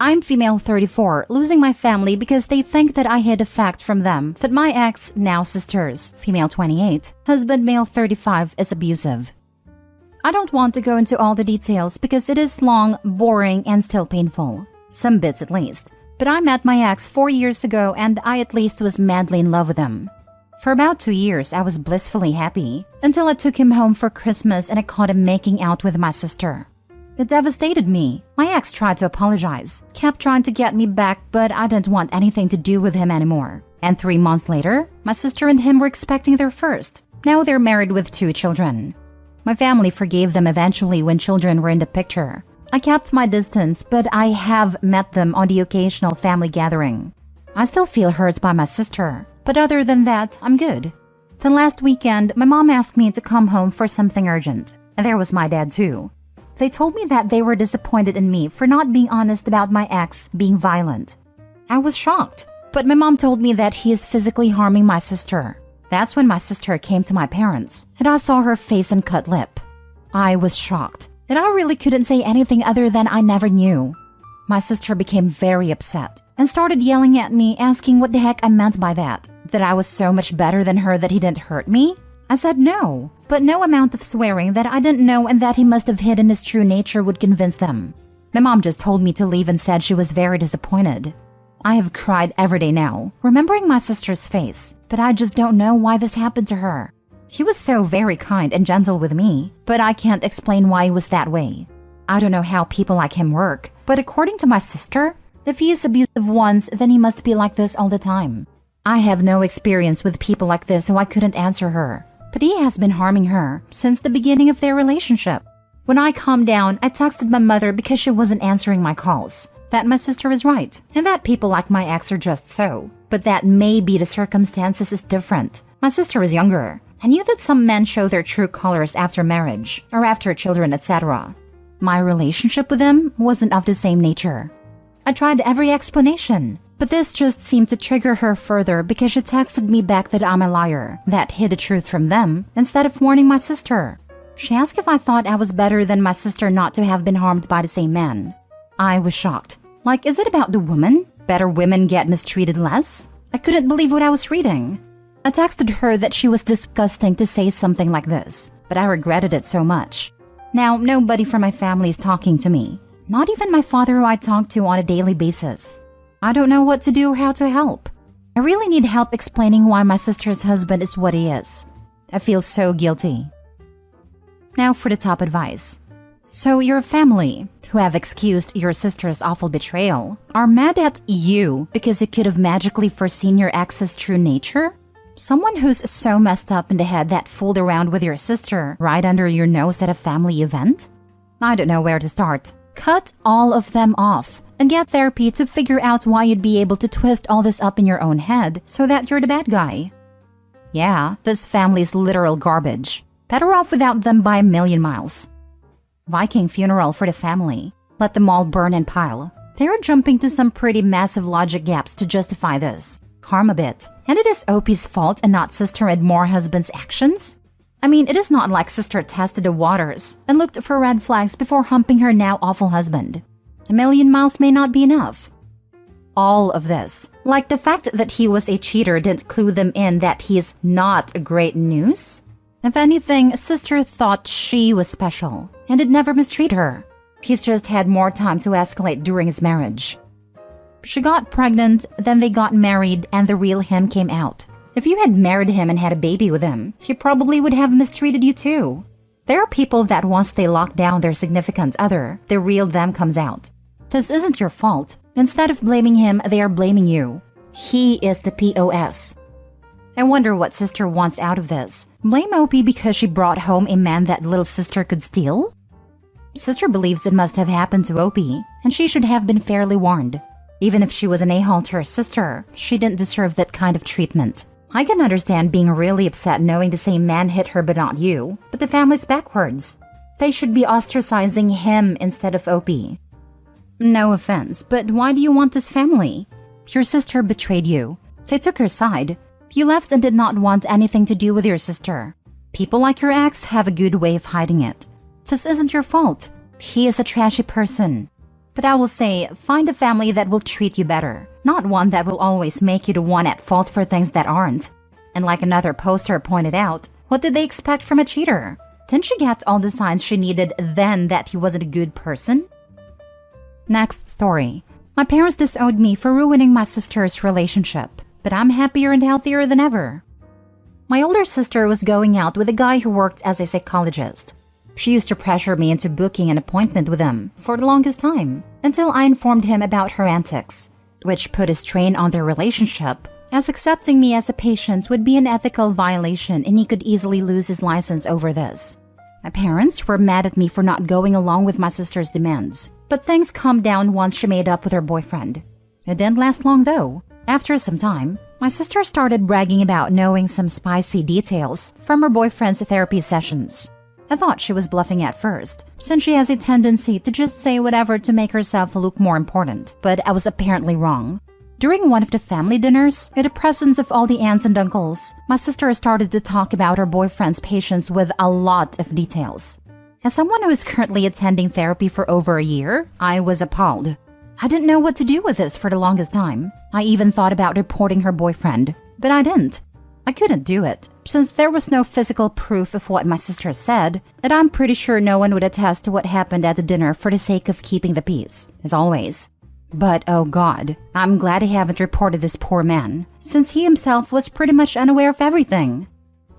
I'm female 34, losing my family because they think that I hid a fact from them that my ex, now sisters, female 28, husband male 35, is abusive. I don't want to go into all the details because it is long, boring, and still painful. Some bits at least. But I met my ex 4 years ago and I at least was madly in love with him. For about 2 years, I was blissfully happy until I took him home for Christmas and I caught him making out with my sister. It devastated me. My ex tried to apologize, kept trying to get me back, but I didn't want anything to do with him anymore. And 3 months later, my sister and him were expecting their first. Now they're married with 2 children. My family forgave them eventually when children were in the picture. I kept my distance, but I have met them on the occasional family gathering. I still feel hurt by my sister, but other than that, I'm good. Then last weekend, my mom asked me to come home for something urgent, and there was my dad too. They told me that they were disappointed in me for not being honest about my ex being violent. I was shocked, but my mom told me that he is physically harming my sister. That's when my sister came to my parents, and I saw her face and cut lip. I was shocked, and I really couldn't say anything other than I never knew. My sister became very upset and started yelling at me, asking what the heck I meant by that. That I was so much better than her that he didn't hurt me? I said no, but no amount of swearing that I didn't know and that he must have hidden his true nature would convince them. My mom just told me to leave and said she was very disappointed. I have cried every day now, remembering my sister's face, but I just don't know why this happened to her. He was so very kind and gentle with me, but I can't explain why he was that way. I don't know how people like him work, but according to my sister, if he is abusive once, then he must be like this all the time. I have no experience with people like this, so I couldn't answer her. But he has been harming her since the beginning of their relationship. When I calmed down, I texted my mother because she wasn't answering my calls. That my sister is right, and that people like my ex are just so. But that maybe the circumstances is different. My sister is younger. I knew that some men show their true colors after marriage, or after children, etc. My relationship with him wasn't of the same nature. I tried every explanation, but this just seemed to trigger her further because she texted me back that I'm a liar, that hid the truth from them, instead of warning my sister. She asked if I thought I was better than my sister not to have been harmed by the same man. I was shocked. Like, is it about the woman? Better women get mistreated less? I couldn't believe what I was reading. I texted her that she was disgusting to say something like this, but I regretted it so much. Now, nobody from my family is talking to me. Not even my father, who I talk to on a daily basis. I don't know what to do or how to help. I really need help explaining why my sister's husband is what he is. I feel so guilty. Now for the top advice. So your family, who have excused your sister's awful betrayal, are mad at you because you could have magically foreseen your ex's true nature? Someone who's so messed up in the head that fooled around with your sister right under your nose at a family event? I don't know where to start. Cut all of them off and get therapy to figure out why you'd be able to twist all this up in your own head so that you're the bad guy. Yeah, this family is literal garbage. Better off without them by a million miles. Viking funeral for the family. Let them all burn and pile. They're jumping to some pretty massive logic gaps to justify this. Harm a bit. And it is OP's fault and not sister and more husband's actions? I mean, it is not like sister tested the waters and looked for red flags before humping her now awful husband. A million miles may not be enough. All of this, like the fact that he was a cheater, didn't clue them in that he is not great news? If anything, sister thought she was special and had never mistreat her. He's just had more time to escalate during his marriage. She got pregnant, then they got married, and the real him came out. If you had married him and had a baby with him, he probably would have mistreated you too. There are people that once they lock down their significant other, the real them comes out. This isn't your fault. Instead of blaming him, they are blaming you. He is the POS. I wonder what sister wants out of this. Blame OP because she brought home a man that little sister could steal? Sister believes it must have happened to OP, and she should have been fairly warned. Even if she was an a-hole to her sister, she didn't deserve that kind of treatment. I can understand being really upset knowing the same man hit her but not you, but the family's backwards. They should be ostracizing him instead of OP. No offense, but why do you want this family? Your sister betrayed you. They took her side. You left and did not want anything to do with your sister. People like your ex have a good way of hiding it. This isn't your fault. He is a trashy person. But I will say, find a family that will treat you better, not one that will always make you the one at fault for things that aren't. And like another poster pointed out, what did they expect from a cheater? Didn't she get all the signs she needed then that he wasn't a good person? Next story. My parents disowned me for ruining my sister's relationship, but I'm happier and healthier than ever. My older sister was going out with a guy who worked as a psychologist. She used to pressure me into booking an appointment with him for the longest time, until I informed him about her antics, which put a strain on their relationship, as accepting me as a patient would be an ethical violation and he could easily lose his license over this. My parents were mad at me for not going along with my sister's demands, but things calmed down once she made up with her boyfriend. It didn't last long though. After some time, my sister started bragging about knowing some spicy details from her boyfriend's therapy sessions. I thought she was bluffing at first, since she has a tendency to just say whatever to make herself look more important, but I was apparently wrong. During one of the family dinners, in the presence of all the aunts and uncles, my sister started to talk about her boyfriend's patients with a lot of details. As someone who is currently attending therapy for over a year, I was appalled. I didn't know what to do with this for the longest time. I even thought about reporting her boyfriend, but I didn't. I couldn't do it, since there was no physical proof of what my sister said, and I'm pretty sure no one would attest to what happened at the dinner for the sake of keeping the peace, as always. But oh god, I'm glad I haven't reported this poor man, since he himself was pretty much unaware of everything.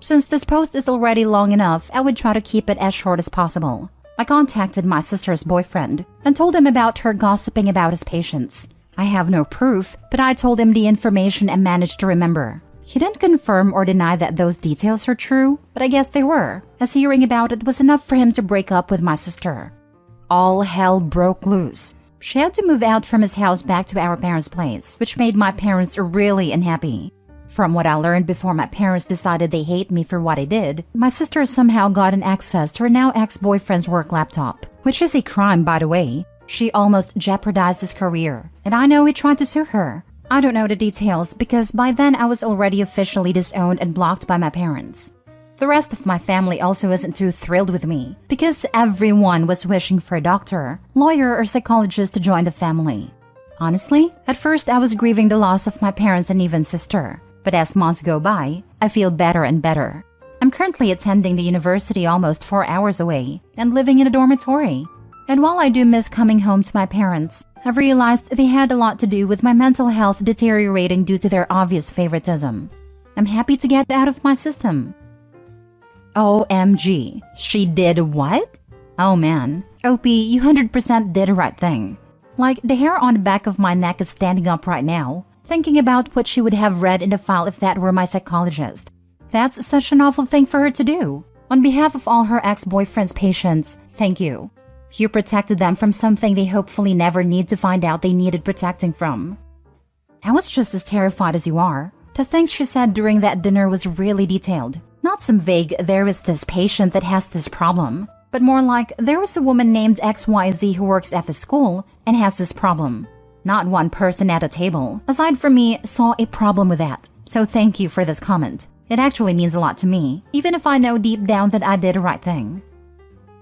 Since this post is already long enough, I would try to keep it as short as possible. I contacted my sister's boyfriend and told him about her gossiping about his patients. I have no proof, but I told him the information and managed to remember. He didn't confirm or deny that those details are true, but I guess they were, as hearing about it was enough for him to break up with my sister. All hell broke loose. She had to move out from his house back to our parents' place, which made my parents really unhappy. From what I learned before my parents decided they hate me for what I did, my sister somehow got an access to her now ex-boyfriend's work laptop, which is a crime, by the way. She almost jeopardized his career, and I know he tried to sue her. I don't know the details because by then I was already officially disowned and blocked by my parents. The rest of my family also isn't too thrilled with me because everyone was wishing for a doctor, lawyer, or psychologist to join the family. Honestly, at first I was grieving the loss of my parents and even sister, but as months go by, I feel better and better. I'm currently attending the university almost 4 hours away and living in a dormitory. And while I do miss coming home to my parents, I've realized they had a lot to do with my mental health deteriorating due to their obvious favoritism. I'm happy to get out of my system. OMG, she did what? Oh man, OP, you 100% did the right thing. Like, the hair on the back of my neck is standing up right now, thinking about what she would have read in the file if that were my psychologist. That's such an awful thing for her to do. On behalf of all her ex-boyfriend's patients, thank you. You protected them from something they hopefully never need to find out they needed protecting from. I was just as terrified as you are. The things she said during that dinner was really detailed. Not some vague, there is this patient that has this problem, but more like, there is a woman named XYZ who works at the school and has this problem. Not one person at a table, aside from me, saw a problem with that. So thank you for this comment. It actually means a lot to me, even if I know deep down that I did the right thing.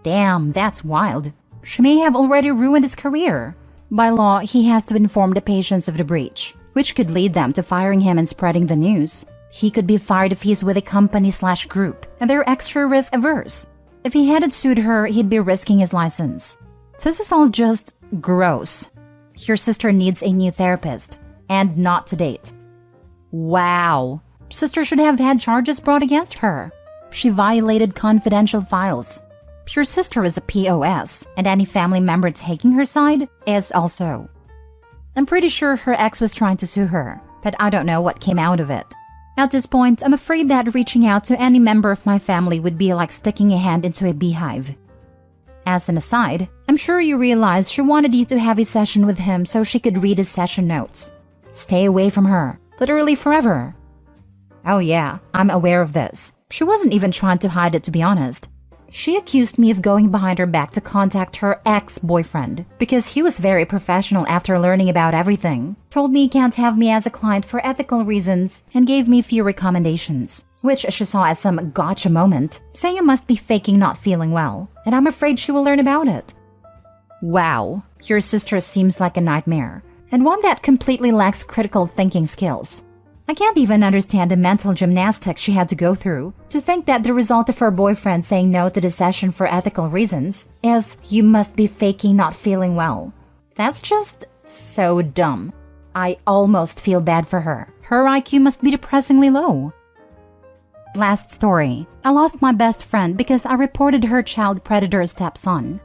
Damn, that's wild. She may have already ruined his career. By law, he has to inform the patients of the breach, which could lead them to firing him and spreading the news. He could be fired if he's with a company/group, and they're extra risk-averse. If he hadn't sued her, he'd be risking his license. This is all just gross. Your sister needs a new therapist, and not to date. Wow. Sister should have had charges brought against her. She violated confidential files. Your sister is a POS, and any family member taking her side is also. I'm pretty sure her ex was trying to sue her, but I don't know what came out of it. At this point, I'm afraid that reaching out to any member of my family would be like sticking a hand into a beehive. As an aside, I'm sure you realize she wanted you to have a session with him so she could read his session notes. Stay away from her, literally forever. Oh yeah, I'm aware of this. She wasn't even trying to hide it, to be honest. She accused me of going behind her back to contact her ex-boyfriend because he was very professional after learning about everything, told me he can't have me as a client for ethical reasons, and gave me few recommendations, which she saw as some gotcha moment, saying I must be faking not feeling well, and I'm afraid she will learn about it. Wow, your sister seems like a nightmare, and one that completely lacks critical thinking skills. I can't even understand the mental gymnastics she had to go through to think that the result of her boyfriend saying no to the session for ethical reasons is you must be faking not feeling well. That's just so dumb. I almost feel bad for her. Her IQ must be depressingly low. Last story. I lost my best friend because I reported her child predator stepson.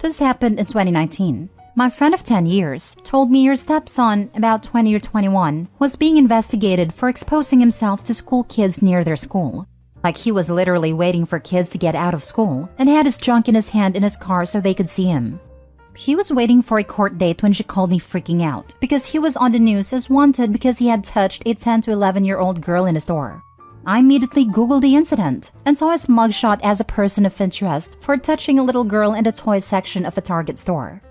This happened in 2019. My friend of 10 years told me her stepson, about 20 or 21, was being investigated for exposing himself to school kids near their school. Like he was literally waiting for kids to get out of school and had his junk in his hand in his car so they could see him. He was waiting for a court date when she called me freaking out because he was on the news as wanted because he had touched a 10 to 11-year-old girl in a store. I immediately Googled the incident and saw his mugshot as a person of interest for touching a little girl in the toy section of a Target store.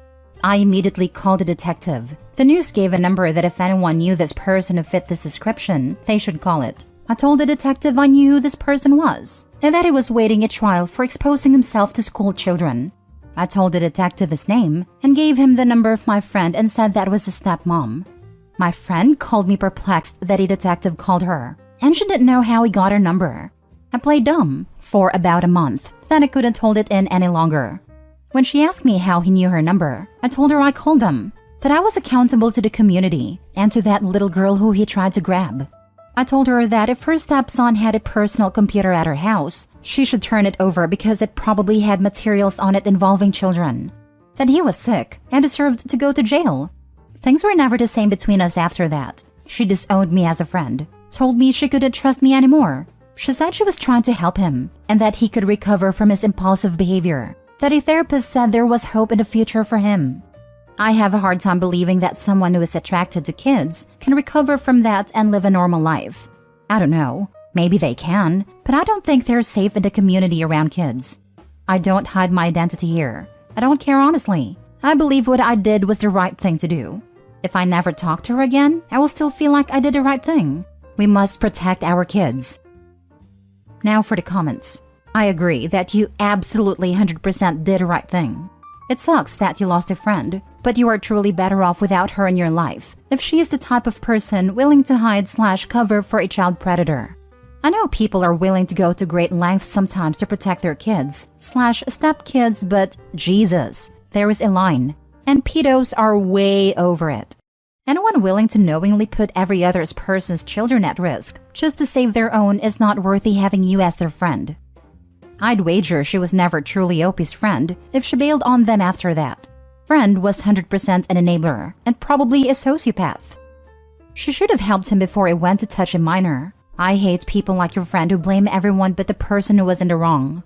I immediately called a detective. The news gave a number that if anyone knew this person who fit this description, they should call it. I told the detective I knew who this person was and that he was waiting a trial for exposing himself to school children. I told the detective his name and gave him the number of my friend and said that was his stepmom. My friend called me perplexed that a detective called her, and she didn't know how he got her number. I played dumb for about a month, then I couldn't hold it in any longer. When she asked me how he knew her number, I told her I called him, that I was accountable to the community and to that little girl who he tried to grab. I told her that if her stepson had a personal computer at her house, she should turn it over because it probably had materials on it involving children. That he was sick and deserved to go to jail. Things were never the same between us after that. She disowned me as a friend, told me she couldn't trust me anymore. She said she was trying to help him and that he could recover from his impulsive behavior. That a therapist said there was hope in the future for him. I have a hard time believing that someone who is attracted to kids can recover from that and live a normal life. I don't know, maybe they can, but I don't think they're safe in the community around kids. I don't hide my identity here. I don't care honestly. I believe what I did was the right thing to do. If I never talk to her again, I will still feel like I did the right thing. We must protect our kids. Now for the comments. I agree that you absolutely 100% did the right thing. It sucks that you lost a friend, but you are truly better off without her in your life if she is the type of person willing to hide/cover for a child predator. I know people are willing to go to great lengths sometimes to protect their kids/stepkids, but Jesus, there is a line, and pedos are way over it. Anyone willing to knowingly put every other person's children at risk just to save their own is not worthy having you as their friend. I'd wager she was never truly Opie's friend if she bailed on them after that. Friend was 100% an enabler and probably a sociopath. She should have helped him before he went to touch a minor. I hate people like your friend who blame everyone but the person who was in the wrong.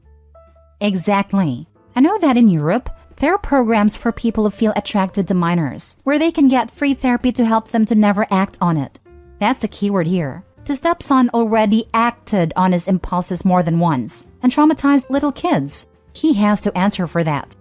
Exactly. I know that in Europe, there are programs for people who feel attracted to minors, where they can get free therapy to help them to never act on it. That's the keyword here. The stepson already acted on his impulses more than once and traumatized little kids. He has to answer for that.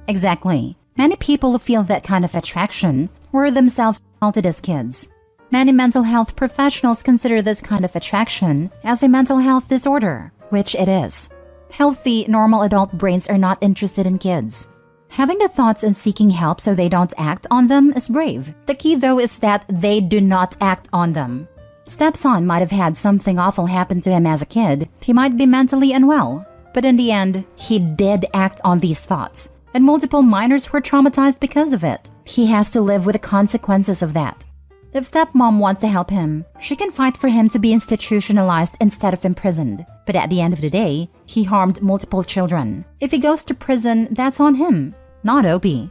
Exactly. Many people who feel that kind of attraction were themselves assaulted as kids. Many mental health professionals consider this kind of attraction as a mental health disorder, which it is. Healthy, normal adult brains are not interested in kids. Having the thoughts and seeking help so they don't act on them is brave. The key though is that they do not act on them. Stepson might have had something awful happen to him as a kid. He might be mentally unwell. But in the end, he did act on these thoughts. And multiple minors were traumatized because of it. He has to live with the consequences of that. If stepmom wants to help him, she can fight for him to be institutionalized instead of imprisoned. But at the end of the day, he harmed multiple children. If he goes to prison, that's on him, not Opie.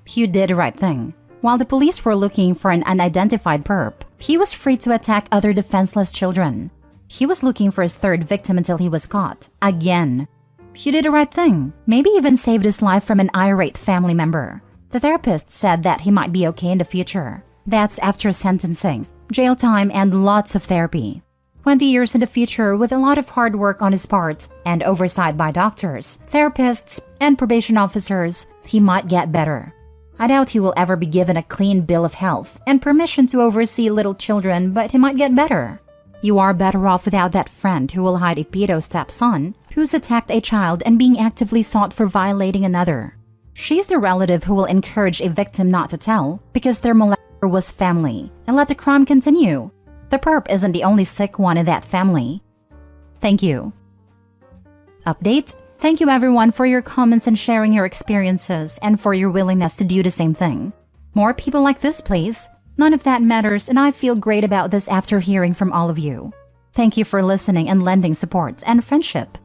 Hugh did the right thing. While the police were looking for an unidentified perp, he was free to attack other defenseless children. He was looking for his third victim until he was caught. Again. He did the right thing. Maybe even saved his life from an irate family member. The therapist said that he might be okay in the future. That's after sentencing, jail time, and lots of therapy. 20 years in the future with a lot of hard work on his part and oversight by doctors, therapists, and probation officers, he might get better. I doubt he will ever be given a clean bill of health and permission to oversee little children, but he might get better. You are better off without that friend who will hide a pedo stepson who's attacked a child and being actively sought for violating another. She's the relative who will encourage a victim not to tell because their molester was family and let the crime continue. The perp isn't the only sick one in that family. Thank you. Update. Thank you everyone for your comments and sharing your experiences and for your willingness to do the same thing. More people like this, please. None of that matters, and I feel great about this after hearing from all of you. Thank you for listening and lending support and friendship.